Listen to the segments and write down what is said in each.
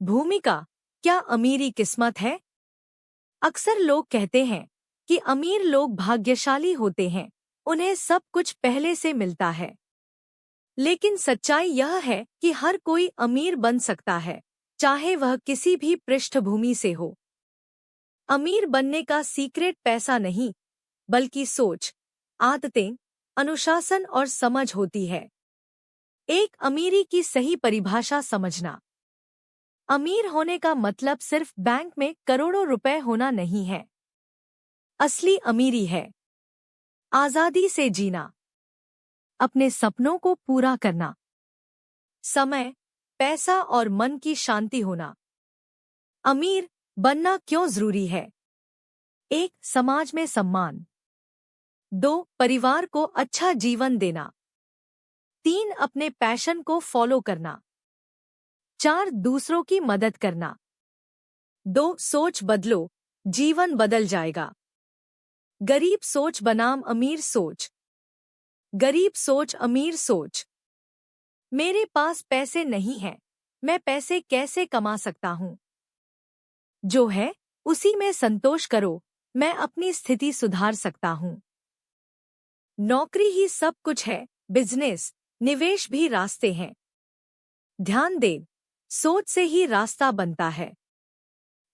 भूमिका, क्या अमीरी किस्मत है? अक्सर लोग कहते हैं कि अमीर लोग भाग्यशाली होते हैं, उन्हें सब कुछ पहले से मिलता है। लेकिन सच्चाई यह है कि हर कोई अमीर बन सकता है, चाहे वह किसी भी पृष्ठभूमि से हो। अमीर बनने का सीक्रेट पैसा नहीं, बल्कि सोच, आदतें, अनुशासन और समझ होती है। एक अमीरी की सही परिभाषा समझना। अमीर होने का मतलब सिर्फ बैंक में करोड़ों रुपए होना नहीं है। असली अमीरी है आजादी से जीना, अपने सपनों को पूरा करना, समय, पैसा और मन की शांति होना। अमीर बनना क्यों जरूरी है? 1. समाज में सम्मान। 2. परिवार को अच्छा जीवन देना। 3. अपने पैशन को फॉलो करना। 4. दूसरों की मदद करना। 2. सोच बदलो, जीवन बदल जाएगा। गरीब सोच बनाम अमीर सोच। गरीब सोच, अमीर सोच। मेरे पास पैसे नहीं हैं, मैं पैसे कैसे कमा सकता हूँ? जो है उसी में संतोष करो, मैं अपनी स्थिति सुधार सकता हूँ। नौकरी ही सब कुछ है, बिजनेस, निवेश भी रास्ते हैं। ध्यान दें, सोच से ही रास्ता बनता है।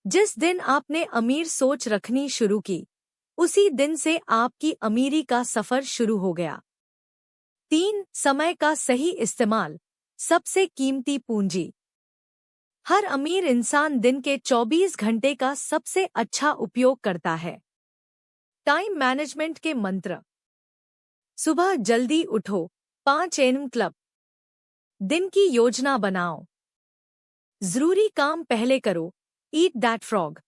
जिस दिन आपने अमीर सोच रखनी शुरू की, उसी दिन से आपकी अमीरी का सफर शुरू हो गया। 3. समय का सही इस्तेमाल, सबसे कीमती पूंजी। हर अमीर इंसान दिन के 24 घंटे का सबसे अच्छा उपयोग करता है। टाइम मैनेजमेंट के मंत्र। सुबह जल्दी उठो, 5 AM क्लब। दिन की योजना बनाओ। जरूरी काम पहले करो, eat that frog.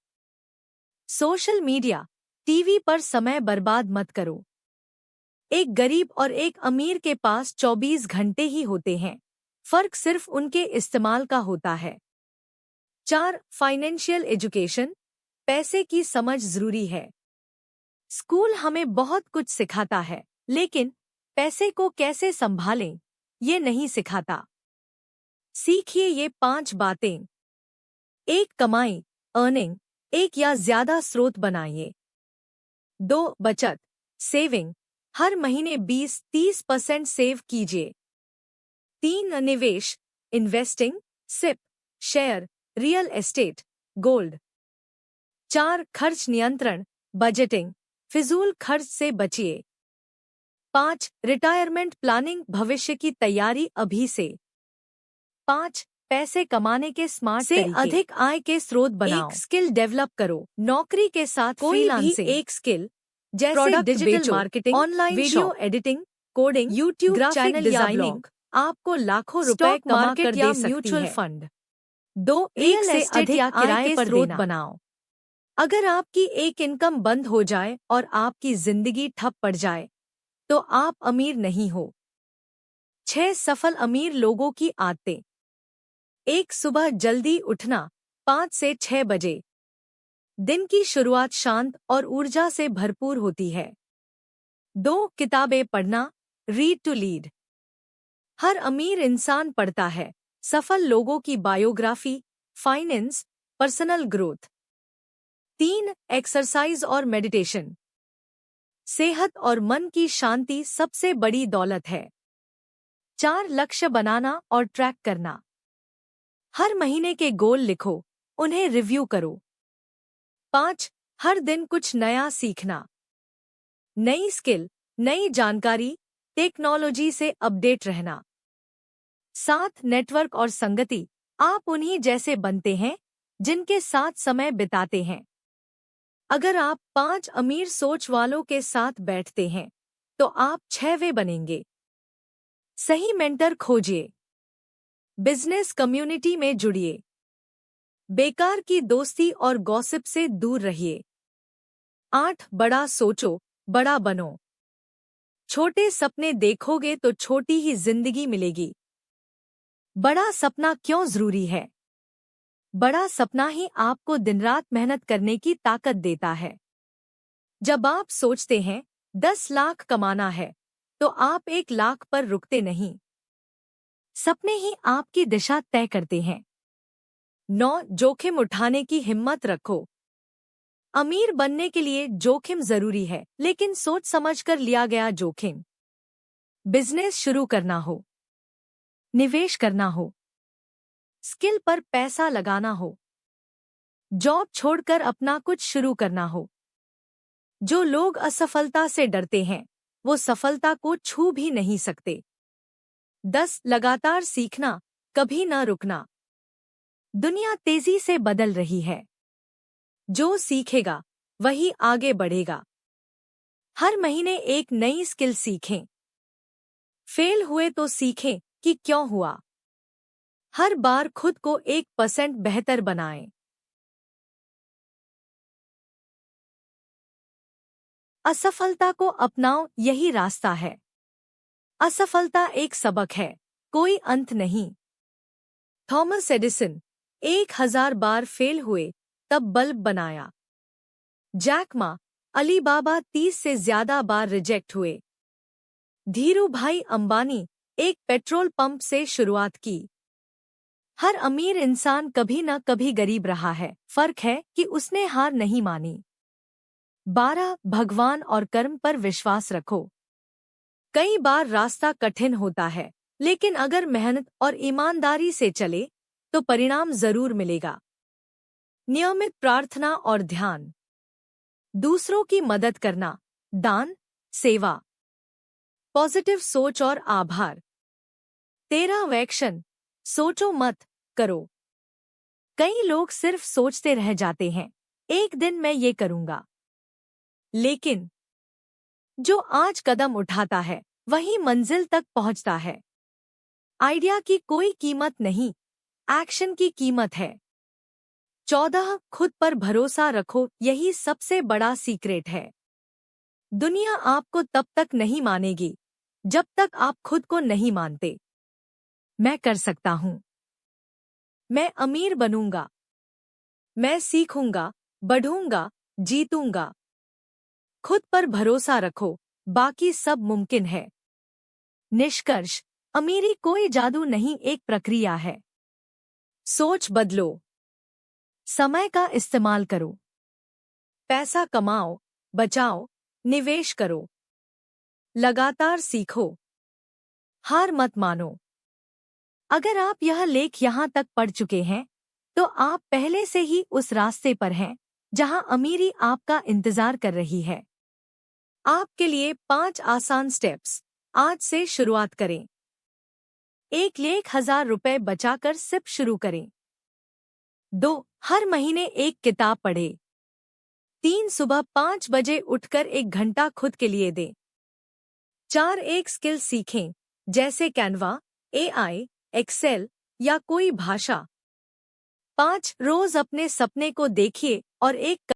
Social media, TV पर समय बर्बाद मत करो। एक गरीब और एक अमीर के पास 24 घंटे ही होते हैं, फर्क सिर्फ उनके इस्तेमाल का होता है। 4. फाइनेंशियल एजुकेशन, पैसे की समझ जरूरी है। स्कूल हमें बहुत कुछ सिखाता है, लेकिन पैसे को कैसे संभालें, ये नहीं सिखाता। सीखिए ये 5 बातें। 1. कमाई, अर्निंग, एक या ज्यादा स्रोत बनाइए। 2. बचत, सेविंग, हर महीने 20-30% सेव कीजिए। 3. निवेश, investing, SIP, share, real estate, gold. 4. खर्च नियंत्रण, बजटिंग, फिजूल खर्च से बचिए। 5. रिटायरमेंट प्लानिंग, भविष्य की तैयारी अभी से। 5. पैसे कमाने के स्मार्ट से तरीके। अधिक आय के स्रोत बनाओ। एक स्किल डेवलप करो, नौकरी के साथ कोई भी एक स्किल, जैसे प्रोडक्ट डिजिटल बेचो, marketing, online video shop, editing, coding, YouTube graphic channel या डिजाइनिंग, ब्लॉग, आपको लाखों रुपए स्टॉक कमा मार्केट कर या दे सकती म्यूचुअल है। फंड। 2. एक रियल से एस्टेट अधिक या आय किराए के पर स्रोत देना। बनाओ। अगर आपकी एक इनकम बंद हो जाए और आपकी जिंदगी ठप पड़ जाए, तो आप अमीर नहीं हो। 6 सफल अमीर लोगों की आदतें। 1. सुबह जल्दी उठना, 5 से 6 बजे। दिन की शुरुआत शांत और ऊर्जा से भरपूर होती है। 2. किताबें पढ़ना, रीड टू लीड। हर अमीर इंसान पढ़ता है, सफल लोगों की biography, finance, personal growth. 3. Exercise और मेडिटेशन। सेहत और मन की शांति सबसे बड़ी दौलत है। 4. लक्ष्य बनाना और ट्रैक करना। हर महीने के गोल लिखो, उन्हें रिव्यू करो। 5. हर दिन कुछ नया सीखना। नई स्किल, नई जानकारी, टेक्नोलॉजी से अपडेट रहना। 7. नेटवर्क और संगति, आप उन्हीं जैसे बनते हैं जिनके साथ समय बिताते हैं। अगर आप 5 अमीर सोच वालों के साथ बैठते हैं, तो आप 6वें बनेंगे। सही मेंटर खोजिए। बिजनेस कम्युनिटी में जुड़िए। बेकार की दोस्ती और गॉसिप से दूर रहिए। 8. बड़ा सोचो, बड़ा बनो। छोटे सपने देखोगे तो छोटी ही जिंदगी मिलेगी। बड़ा सपना क्यों जरूरी है? बड़ा सपना ही आपको दिन रात मेहनत करने की ताकत देता है। जब आप सोचते हैं 10 लाख कमाना है, तो आप 1 लाख पर रुकते नहीं। सपने ही आपकी दिशा तय करते हैं। 9. जोखिम उठाने की हिम्मत रखो। अमीर बनने के लिए जोखिम जरूरी है, लेकिन सोच समझकर लिया गया जोखिम। बिजनेस शुरू करना हो, निवेश करना हो, स्किल पर पैसा लगाना हो, जॉब छोड़कर अपना कुछ शुरू करना हो। जो लोग असफलता से डरते हैं, वो सफलता को छू भी नहीं सकते। 10. लगातार सीखना, कभी न रुकना। दुनिया तेजी से बदल रही है। जो सीखेगा वही आगे बढ़ेगा। हर महीने एक नई स्किल सीखें। फेल हुए तो सीखें कि क्यों हुआ। हर बार खुद को 1% बेहतर बनाएं। असफलता को अपनाओ, यही रास्ता है। असफलता एक सबक है, कोई अंत नहीं। थॉमस एडिसन 1000 बार फेल हुए, तब बल्ब बनाया। जैक मा, अली बाबा 30 से ज्यादा बार रिजेक्ट हुए। धीरू भाई अंबानी एक पेट्रोल पंप से शुरुआत की। हर अमीर इंसान कभी न कभी गरीब रहा है, फर्क है कि उसने हार नहीं मानी। 12. भगवान और कर्म पर विश्वास रखो। कई बार रास्ता कठिन होता है, लेकिन अगर मेहनत और ईमानदारी से चले तो परिणाम जरूर मिलेगा। नियमित प्रार्थना और ध्यान। दूसरों की मदद करना, दान, सेवा। पॉजिटिव सोच और आभार। 13. एक्शन, सोचो मत, करो। कई लोग सिर्फ सोचते रह जाते हैं, एक दिन मैं ये करूंगा। लेकिन जो आज कदम उठाता है वही मंजिल तक पहुंचता है। आइडिया की कोई कीमत नहीं, एक्शन की कीमत है। 14. खुद पर भरोसा रखो, यही सबसे बड़ा सीक्रेट है। दुनिया आपको तब तक नहीं मानेगी जब तक आप खुद को नहीं मानते। मैं कर सकता हूँ। मैं अमीर बनूंगा। मैं सीखूंगा, बढ़ूंगा, जीतूंगा। खुद पर भरोसा रखो, बाकी सब मुमकिन है। निष्कर्ष, अमीरी कोई जादू नहीं, एक प्रक्रिया है। सोच बदलो, समय का इस्तेमाल करो, पैसा कमाओ, बचाओ, निवेश करो। लगातार सीखो, हार मत मानो। अगर आप यह लेख यहाँ तक पढ़ चुके हैं, तो आप पहले से ही उस रास्ते पर हैं जहां अमीरी आपका इंतजार कर रही है। आपके लिए 5 आसान स्टेप्स। आज से शुरुआत करें। 1,00,000 रुपए बचाकर सिप शुरू करें। 2. हर महीने एक किताब पढ़ें। 3. सुबह 5 बजे उठकर 1 घंटा खुद के लिए दें। 4. एक स्किल सीखें, जैसे कैनवा, एआई, एक्सेल या कोई भाषा। 5. रोज अपने सपने को देखिए और एक